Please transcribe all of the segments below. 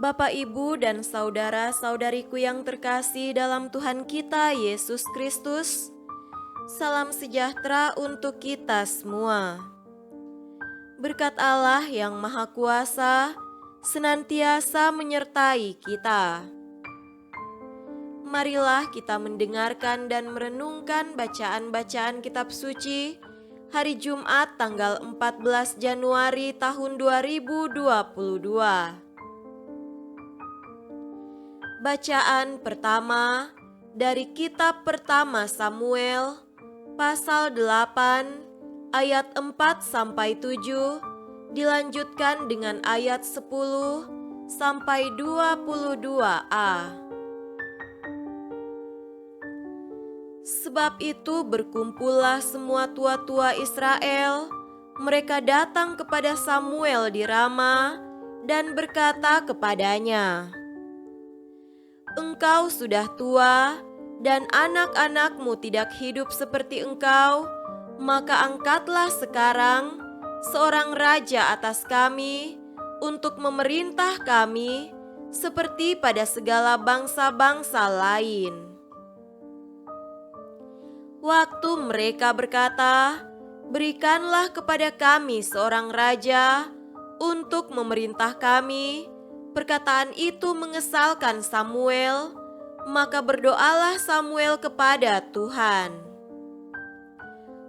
Bapak, Ibu, dan saudara-saudariku yang terkasih dalam Tuhan kita Yesus Kristus, salam sejahtera untuk kita semua. Berkat Allah yang Maha Kuasa senantiasa menyertai kita. Marilah kita mendengarkan dan merenungkan bacaan-bacaan kitab suci hari Jumat tanggal 14 Januari tahun 2022. Bacaan pertama dari kitab pertama Samuel pasal 8 ayat 4 sampai 7 dilanjutkan dengan ayat 10 sampai 22a. Sebab itu berkumpullah semua tua-tua Israel, mereka datang kepada Samuel di Rama dan berkata kepadanya, "Engkau sudah tua dan anak-anakmu tidak hidup seperti engkau, maka angkatlah sekarang seorang raja atas kami untuk memerintah kami seperti pada segala bangsa-bangsa lain." Waktu mereka berkata, "Berikanlah kepada kami seorang raja untuk memerintah kami," perkataan itu mengesalkan Samuel, maka berdoalah Samuel kepada Tuhan.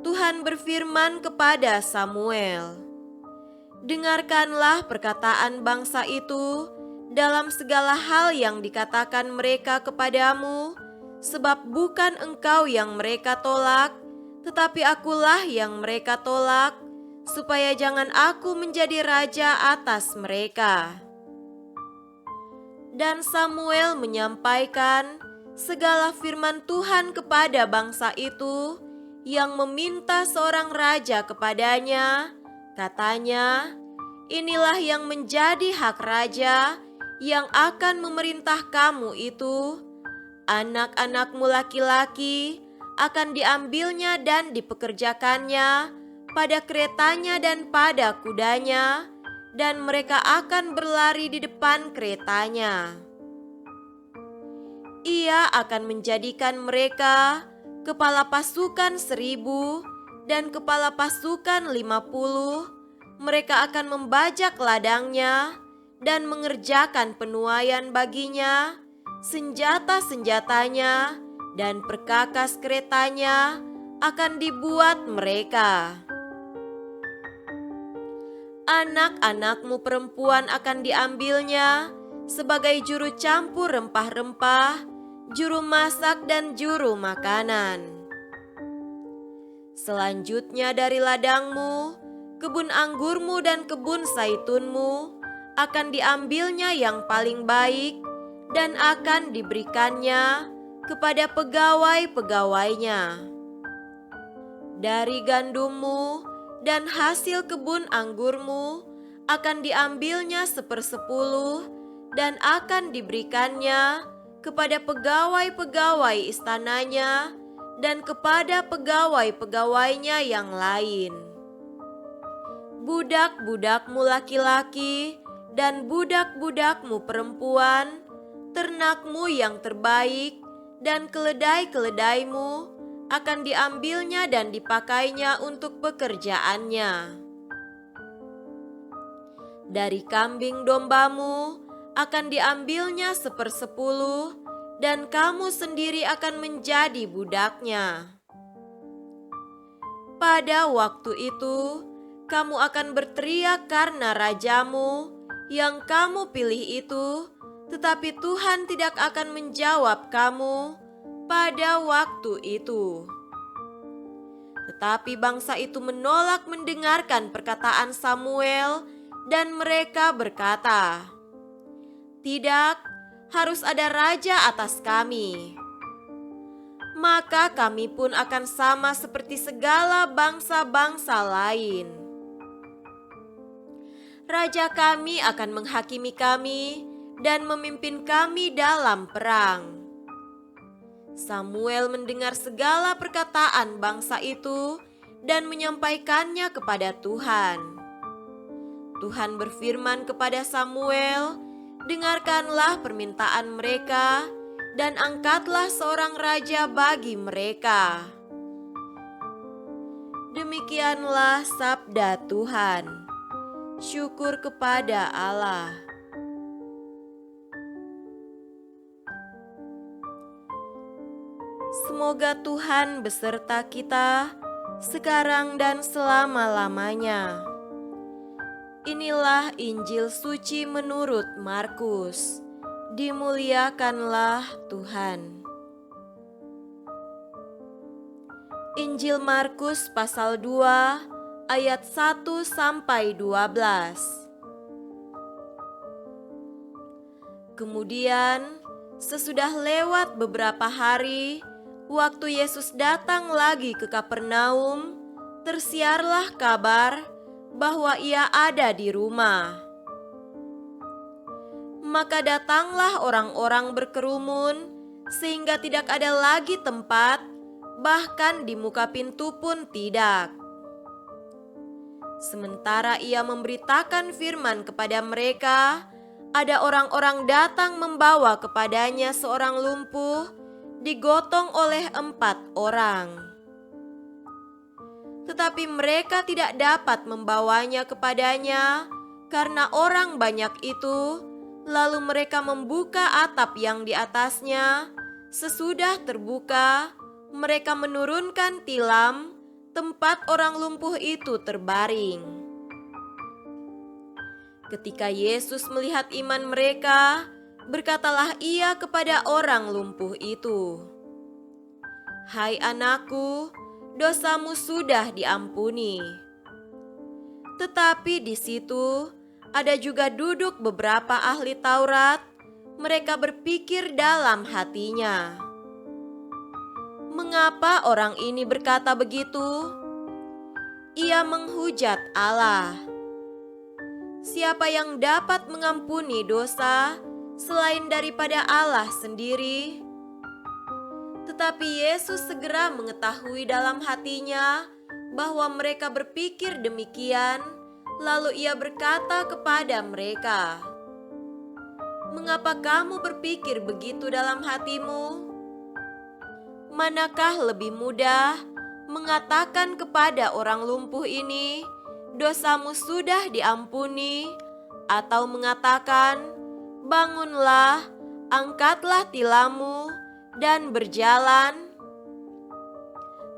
Tuhan berfirman kepada Samuel, "Dengarkanlah perkataan bangsa itu dalam segala hal yang dikatakan mereka kepadamu, sebab bukan engkau yang mereka tolak, tetapi akulah yang mereka tolak, supaya jangan aku menjadi raja atas mereka." Dan Samuel menyampaikan segala firman Tuhan kepada bangsa itu yang meminta seorang raja kepadanya. Katanya, "Inilah yang menjadi hak raja yang akan memerintah kamu itu. Anak-anakmu laki-laki akan diambilnya dan dipekerjakannya pada keretanya dan pada kudanya, dan mereka akan berlari di depan keretanya. Ia akan menjadikan mereka kepala pasukan 1.000 dan kepala pasukan 50. Mereka akan membajak ladangnya dan mengerjakan penuaian baginya. Senjata-senjatanya dan perkakas keretanya akan dibuat mereka. Anak-anakmu perempuan akan diambilnya sebagai juru campur rempah-rempah, juru masak dan juru makanan. Selanjutnya dari ladangmu, kebun anggurmu dan kebun zaitunmu akan diambilnya yang paling baik dan akan diberikannya kepada pegawai-pegawainya. Dari gandummu dan hasil kebun anggurmu akan diambilnya 1/10 dan akan diberikannya kepada pegawai-pegawai istananya dan kepada pegawai-pegawainya yang lain. Budak-budakmu laki-laki dan budak-budakmu perempuan, ternakmu yang terbaik dan keledai-keledaimu akan diambilnya dan dipakainya untuk pekerjaannya. Dari kambing dombamu akan diambilnya 1/10 dan kamu sendiri akan menjadi budaknya. Pada waktu itu, kamu akan berteriak karena rajamu yang kamu pilih itu, tetapi Tuhan tidak akan menjawab kamu pada waktu itu. Tetapi bangsa itu menolak mendengarkan perkataan Samuel dan mereka berkata, "Tidak, harus ada raja atas kami. Maka kami pun akan sama seperti segala bangsa-bangsa lain. Raja kami akan menghakimi kami dan memimpin kami dalam perang." Samuel mendengar segala perkataan bangsa itu dan menyampaikannya kepada Tuhan. Tuhan berfirman kepada Samuel, Dengarkanlah permintaan mereka dan angkatlah seorang raja bagi mereka. Demikianlah sabda Tuhan. Syukur kepada Allah. Semoga Tuhan beserta kita sekarang dan selama-lamanya. Inilah Injil suci menurut Markus. Dimuliakanlah Tuhan. Injil Markus pasal 2 ayat 1 sampai 12. Kemudian sesudah lewat beberapa hari, waktu Yesus datang lagi ke Kapernaum, tersiarlah kabar bahwa ia ada di rumah. Maka datanglah orang-orang berkerumun sehingga tidak ada lagi tempat, bahkan di muka pintu pun tidak. Sementara ia memberitakan firman kepada mereka, ada orang-orang datang membawa kepadanya seorang lumpuh, digotong oleh 4 orang. Tetapi mereka tidak dapat membawanya kepadanya karena orang banyak itu. Lalu mereka membuka atap yang di atasnya. Sesudah terbuka, mereka menurunkan tilam tempat orang lumpuh itu terbaring. Ketika Yesus melihat iman mereka, berkatalah ia kepada orang lumpuh itu, "Hai anakku, dosamu sudah diampuni." Tetapi di situ ada juga duduk beberapa ahli Taurat. Mereka berpikir dalam hatinya, "Mengapa orang ini berkata begitu? Ia menghujat Allah. Siapa yang dapat mengampuni dosa selain daripada Allah sendiri?" Tetapi Yesus segera mengetahui dalam hatinya bahwa mereka berpikir demikian, lalu ia berkata kepada mereka, "Mengapa kamu berpikir begitu dalam hatimu? Manakah lebih mudah mengatakan kepada orang lumpuh ini, 'Dosamu sudah diampuni,' atau mengatakan, 'Bangunlah, angkatlah tilammu dan berjalan'?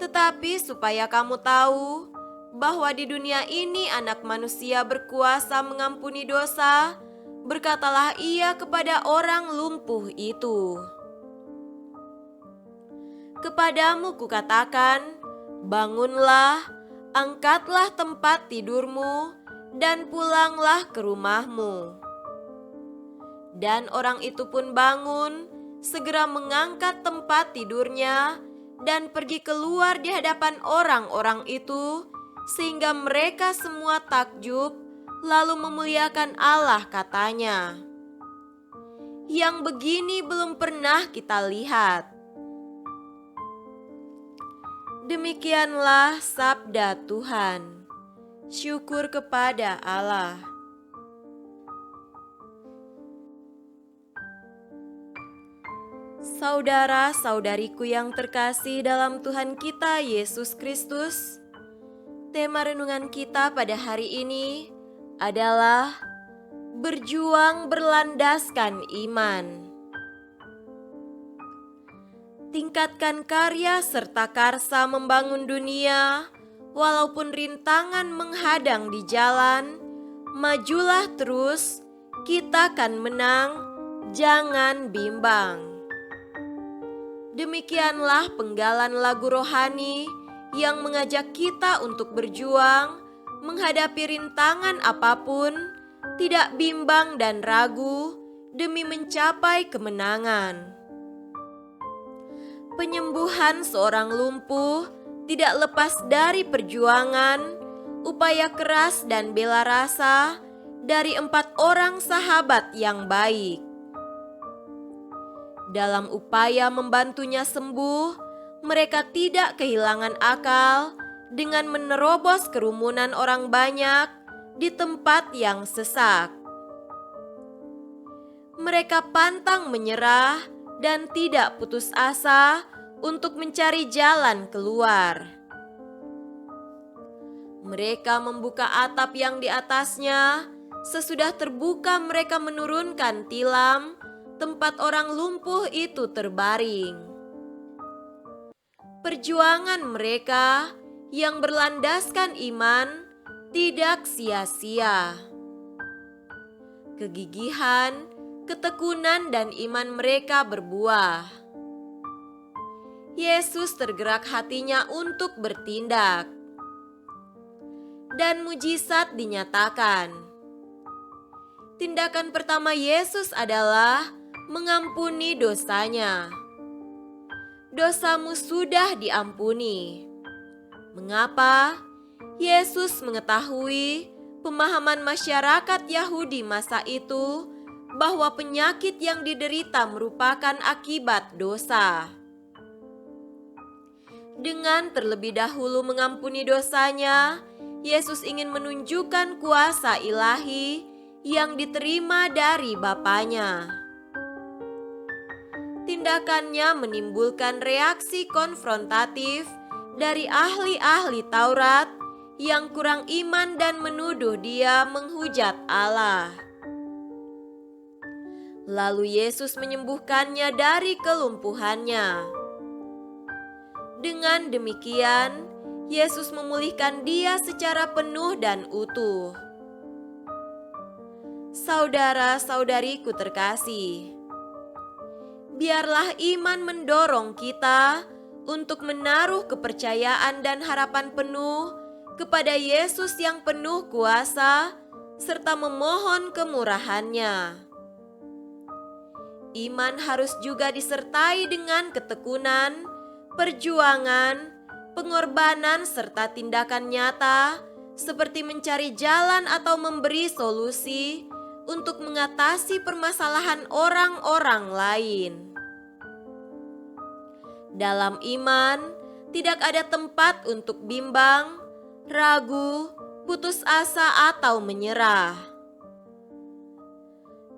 Tetapi supaya kamu tahu bahwa di dunia ini Anak Manusia berkuasa mengampuni dosa, berkatalah ia kepada orang lumpuh itu, 'Kepadamu kukatakan, bangunlah, angkatlah tempat tidurmu, dan pulanglah ke rumahmu.' Dan orang itu pun bangun, segera mengangkat tempat tidurnya, dan pergi keluar di hadapan orang-orang itu, sehingga mereka semua takjub, lalu memuliakan Allah, katanya, 'Yang begini belum pernah kita lihat.'" Demikianlah sabda Tuhan. Syukur kepada Allah. Saudara-saudariku yang terkasih dalam Tuhan kita Yesus Kristus, tema renungan kita pada hari ini adalah berjuang berlandaskan iman. Tingkatkan karya serta karsa membangun dunia, walaupun rintangan menghadang di jalan. Majulah terus, kita akan menang, jangan bimbang. Demikianlah penggalan lagu rohani yang mengajak kita untuk berjuang, menghadapi rintangan apapun, tidak bimbang dan ragu demi mencapai kemenangan. Penyembuhan seorang lumpuh tidak lepas dari perjuangan, upaya keras dan bela rasa dari 4 orang sahabat yang baik. Dalam upaya membantunya sembuh, mereka tidak kehilangan akal dengan menerobos kerumunan orang banyak di tempat yang sesak. mereka pantang menyerah dan tidak putus asa untuk mencari jalan keluar. Mereka membuka atap yang di atasnya. Sesudah terbuka, mereka menurunkan tilam tempat orang lumpuh itu terbaring. Perjuangan mereka yang berlandaskan iman tidak sia-sia. Kegigihan, ketekunan, dan iman mereka berbuah. Yesus tergerak hatinya untuk bertindak, dan mujizat dinyatakan. Tindakan pertama Yesus adalah mengampuni dosanya. Dosamu sudah diampuni. Mengapa? Yesus mengetahui pemahaman masyarakat Yahudi masa itu bahwa penyakit yang diderita merupakan akibat dosa. Dengan terlebih dahulu mengampuni dosanya, Yesus ingin menunjukkan kuasa ilahi yang diterima dari Bapanya. Tindakannya menimbulkan reaksi konfrontatif dari ahli-ahli Taurat yang kurang iman dan menuduh dia menghujat Allah. Lalu Yesus menyembuhkannya dari kelumpuhannya. Dengan demikian, Yesus memulihkan dia secara penuh dan utuh. Saudara-saudariku terkasih, biarlah iman mendorong kita untuk menaruh kepercayaan dan harapan penuh kepada Yesus yang penuh kuasa serta memohon kemurahan-Nya. Iman harus juga disertai dengan ketekunan, perjuangan, pengorbanan, serta tindakan nyata seperti mencari jalan atau memberi solusi untuk mengatasi permasalahan orang-orang lain. Dalam iman, tidak ada tempat untuk bimbang, ragu, putus asa, atau menyerah.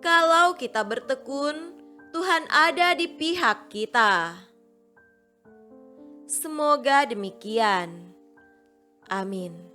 Kalau kita bertekun, Tuhan ada di pihak kita. Semoga demikian. Amin.